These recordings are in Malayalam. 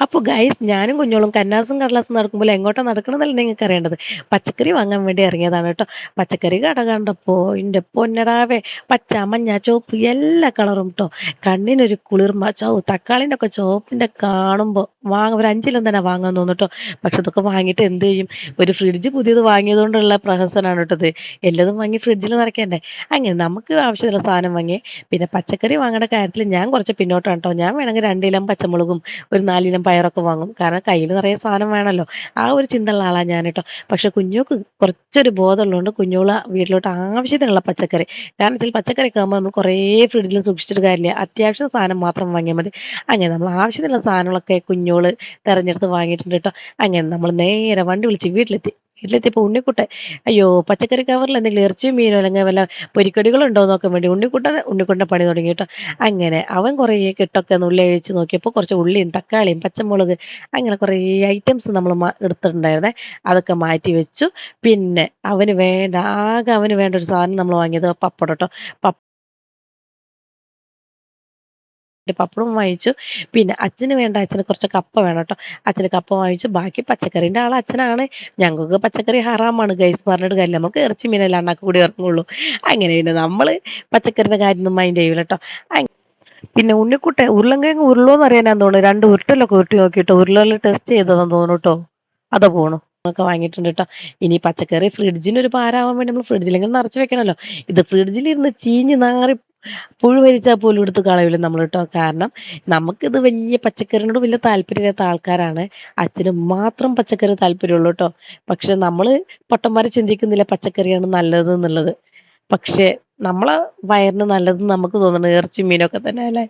അപ്പോൾ ഗൈസ് ഞാനും കുഞ്ഞോളും കന്നാസും കടലാസും നടക്കുമ്പോൾ എങ്ങോട്ടാ നടക്കണമെന്നല്ല നിങ്ങൾക്ക് അറിയേണ്ടത്. പച്ചക്കറി വാങ്ങാൻ വേണ്ടി ഇറങ്ങിയതാണ് കേട്ടോ. പച്ചക്കറി കട കണ്ടപ്പോൾ എൻ്റെ പൊന്നടാവേ, പച്ച മഞ്ഞ ചുവപ്പ് എല്ലാ കളറും കേട്ടോ. കണ്ണിനൊരു കുളിർമ. തക്കാളിൻ്റെ ഒക്കെ ചുവപ്പിൻ്റെ കാണുമ്പോൾ ഒരു 5 കിലോ തന്നെ വാങ്ങാൻ തോന്നും കേട്ടോ. പക്ഷെ ഇതൊക്കെ വാങ്ങിയിട്ട് എന്ത് ചെയ്യും? ഒരു ഫ്രിഡ്ജ് പുതിയത് വാങ്ങിയതുകൊണ്ടുള്ള പ്രഹസനമാണ് കേട്ടത്. എല്ലതും വാങ്ങി ഫ്രിഡ്ജിൽ നിറയ്ക്കണ്ടേ. അങ്ങനെ നമുക്ക് ആവശ്യമുള്ള സാധനം വാങ്ങി. പിന്നെ പച്ചക്കറി വാങ്ങേണ്ട കാര്യത്തിൽ ഞാൻ കുറച്ച് പിന്നോട്ടാണ് കേട്ടോ. ഞാൻ വേണമെങ്കിൽ 2 കിലോ പച്ചമുളകും ഒരു 4 കിലോ പയറൊക്കെ വാങ്ങും. കാരണം കയ്യിൽ നിറയെ സാധനം വേണമല്ലോ. ആ ഒരു ചിന്തയുള്ള ആളാണ് ഞാൻ കേട്ടോ. പക്ഷെ കുഞ്ഞോക്ക് കുറച്ചൊരു ബോധമുള്ളതുകൊണ്ട് കുഞ്ഞോള് വീട്ടിലോട്ട് ആവശ്യത്തിനുള്ള പച്ചക്കറി, കാരണം വെച്ചാൽ പച്ചക്കറിയൊക്കെ ആകുമ്പോൾ നമ്മൾ കുറേ ഫ്രിഡ്ജിൽ സൂക്ഷിച്ചിട്ട് കാര്യമില്ല. അത്യാവശ്യം സാധനം മാത്രം വാങ്ങിയാൽ മതി. അങ്ങനെ നമ്മൾ ആവശ്യത്തിനുള്ള സാധനങ്ങളൊക്കെ കുഞ്ഞോള് തെരഞ്ഞെടുത്ത് വാങ്ങിയിട്ടുണ്ട് കേട്ടോ. അങ്ങനെ നമ്മൾ നേരെ വണ്ടി വിളിച്ച് വീട്ടിലെത്തിയപ്പോൾ ഉണ്ണിക്കുട്ടൻ, അയ്യോ പച്ചക്കറി കവറിൽ എന്തെങ്കിലും ഇറച്ചിയും മീനോ അല്ലെങ്കിൽ വല്ല പൊരിക്കടികളും ഉണ്ടോ നോക്കാൻ വേണ്ടി ഉണ്ണിക്കുട്ടൻ്റെ പണി തുടങ്ങി കേട്ടോ. അങ്ങനെ അവൻ കുറേ കെട്ടൊക്കെ നുള്ളി അഴിച്ച് നോക്കിയപ്പോൾ കുറച്ച് ഉള്ളിയും തക്കാളിയും പച്ചമുളക് അങ്ങനെ കുറേ ഐറ്റംസ് നമ്മൾ എടുത്തിട്ടുണ്ടായിരുന്നേ. അതൊക്കെ മാറ്റി വെച്ചു. പിന്നെ അവന് വേണ്ട ഒരു സാധനം നമ്മൾ വാങ്ങിയത് പപ്പടം കേട്ടോ. പപ്പടവും വാങ്ങിച്ചു. പിന്നെ അച്ഛന് കുറച്ച് കപ്പ വേണം കേട്ടോ. അച്ഛന് കപ്പ വാങ്ങിച്ചു. ബാക്കി പച്ചക്കറിൻ്റെ ആൾ അച്ഛനാണ്. ഞങ്ങൾക്ക് പച്ചക്കറി ഹറാമാണ് ഗൈസ്, പറഞ്ഞിട്ട് കാര്യമില്ല. നമുക്ക് ഇറച്ചി മീനല്ല അണ്ണാക്ക് കൂടി ഇറങ്ങുള്ളൂ. അങ്ങനെ പിന്നെ നമ്മൾ പച്ചക്കറിയുടെ കാര്യമൊന്നും മൈൻഡ് ചെയ്യൂല കേട്ടോ. പിന്നെ ഉണ്ണിക്കുട്ടൻ ഉരുളൻകിഴങ്ങ് ഉരുളോന്ന് അറിയാനാന്ന് തോന്നുന്നു 2 ഉരുട്ടലൊക്കെ ഉരുട്ടി നോക്കിട്ടോ. ഉരുളൽ ടെസ്റ്റ് ചെയ്തതാന്ന് തോന്നുന്നു കേട്ടോ. അതാ പോണു ഒക്കെ വാങ്ങിയിട്ടുണ്ട് കേട്ടോ. ഇനി പച്ചക്കറി ഫ്രിഡ്ജിന് ഒരു ഭാരമാവാൻ വേണ്ടി നമ്മൾ ഫ്രിഡ്ജിലെങ്കിലും നിറച്ച് വെക്കണമല്ലോ. ഇത് ഫ്രിഡ്ജിലിരുന്ന് ചീഞ്ഞ് നാറി പുഴു വരിച്ചാൽ പോലും എടുത്ത് കളയൂല നമ്മൾ കേട്ടോ. കാരണം നമുക്കിത് വലിയ പച്ചക്കറിനോട് വലിയ താല്പര്യമില്ലാത്ത ആൾക്കാരാണ്. അച്ഛന് മാത്രം പച്ചക്കറി താല്പര്യമുള്ളൂ കേട്ടോ. പക്ഷെ നമ്മൾ പൊട്ടന്മാരെ ചിന്തിക്കുന്നില്ല പച്ചക്കറിയാണ് നല്ലത് എന്നുള്ളത്. പക്ഷെ നമ്മളെ വയറിന് നല്ലത് നമുക്ക് തോന്നുന്നത് ഇറച്ചി മീനൊക്കെ തന്നെ അല്ലേ.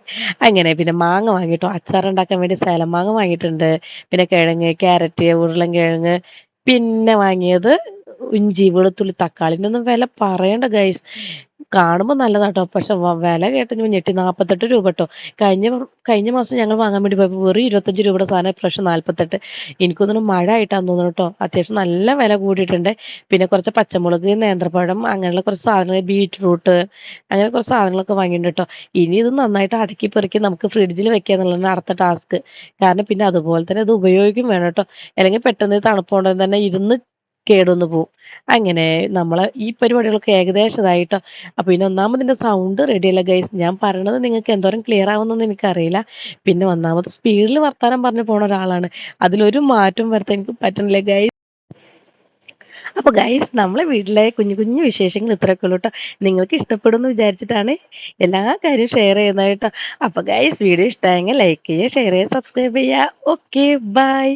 അങ്ങനെ പിന്നെ മാങ്ങ വാങ്ങിട്ടോ. അച്ചാറുണ്ടാക്കാൻ വേണ്ടി സേലം മാങ്ങ വാങ്ങിയിട്ടുണ്ട്. പിന്നെ കിഴങ്ങ്, ക്യാരറ്റ്, ഉരുളൻകിഴങ്ങ്, പിന്നെ വാങ്ങിയത് ഇഞ്ചി, വെളുത്തുള്ളി, തക്കാളിൻ്റെ ഒന്നും വില പറയണ്ട ഗൈസ്. കാണുമ്പോൾ നല്ലതാട്ടോ. പക്ഷെ വില കേട്ടപ്പോൾ ഞെട്ടി. 48 രൂപ കേട്ടോ. കഴിഞ്ഞ മാസം ഞങ്ങൾ വാങ്ങാൻ വേണ്ടി പോയപ്പോൾ വെറും 25 രൂപയുടെ സാധനം ഇപ്രാവശ്യം 48. എനിക്ക് തോന്നുന്നു മഴ ആയിട്ടാന്ന് തോന്നുന്നു കേട്ടോ. അത്യാവശ്യം നല്ല വില കൂടിയിട്ടുണ്ട്. പിന്നെ കുറച്ച് പച്ചമുളക്, നേന്ത്രപ്പഴം, അങ്ങനെയുള്ള കുറച്ച് സാധനങ്ങൾ, ബീറ്റ്റൂട്ട്, അങ്ങനെ കുറച്ച് സാധനങ്ങളൊക്കെ വാങ്ങിയിട്ടുണ്ട് കേട്ടോ. ഇനി ഇത് നന്നായിട്ട് അടുക്കി പെറുക്കി നമുക്ക് ഫ്രിഡ്ജിൽ വെക്കുക എന്നുള്ളതാണ് അടുത്ത ടാസ്ക്. കാരണം പിന്നെ അതുപോലെ തന്നെ അത് ഉപയോഗിക്കും വേണം കേട്ടോ. അല്ലെങ്കിൽ പെട്ടെന്ന് തണുപ്പ് കൊണ്ട് തന്നെ ഇരുന്ന് കേടൊന്ന് പോവും. അങ്ങനെ നമ്മളെ ഈ പരിപാടികളൊക്കെ ഏകദേശം ഇതായിട്ടോ. അപ്പൊ പിന്നെ ഒന്നാമതിന്റെ സൗണ്ട് റെഡിയല്ല ഗൈസ്. ഞാൻ പറയണത് നിങ്ങൾക്ക് എന്തോരം ക്ലിയർ ആവുന്നൊന്നും എനിക്കറിയില്ല. പിന്നെ ഒന്നാമത് സ്പീഡിൽ വർത്താനം പറഞ്ഞു പോണ ഒരാളാണ്. അതിലൊരു മാറ്റം വരുത്താൻ എനിക്ക് പറ്റണില്ല ഗൈസ്. അപ്പൊ ഗൈസ് നമ്മളെ വീട്ടിലെ കുഞ്ഞു കുഞ്ഞു വിശേഷങ്ങൾ ഇത്രയൊക്കെ ഉള്ളൂ കേട്ടോ. നിങ്ങൾക്ക് ഇഷ്ടപ്പെടുമെന്ന് വിചാരിച്ചിട്ടാണ് എല്ലാ കാര്യവും ഷെയർ ചെയ്യുന്നത് കേട്ടോ. അപ്പൊ ഗൈസ് വീഡിയോ ഇഷ്ടമായെങ്കിൽ ലൈക്ക് ചെയ്യുക, ഷെയർ ചെയ്യുക, സബ്സ്ക്രൈബ് ചെയ്യുക. Okay bye.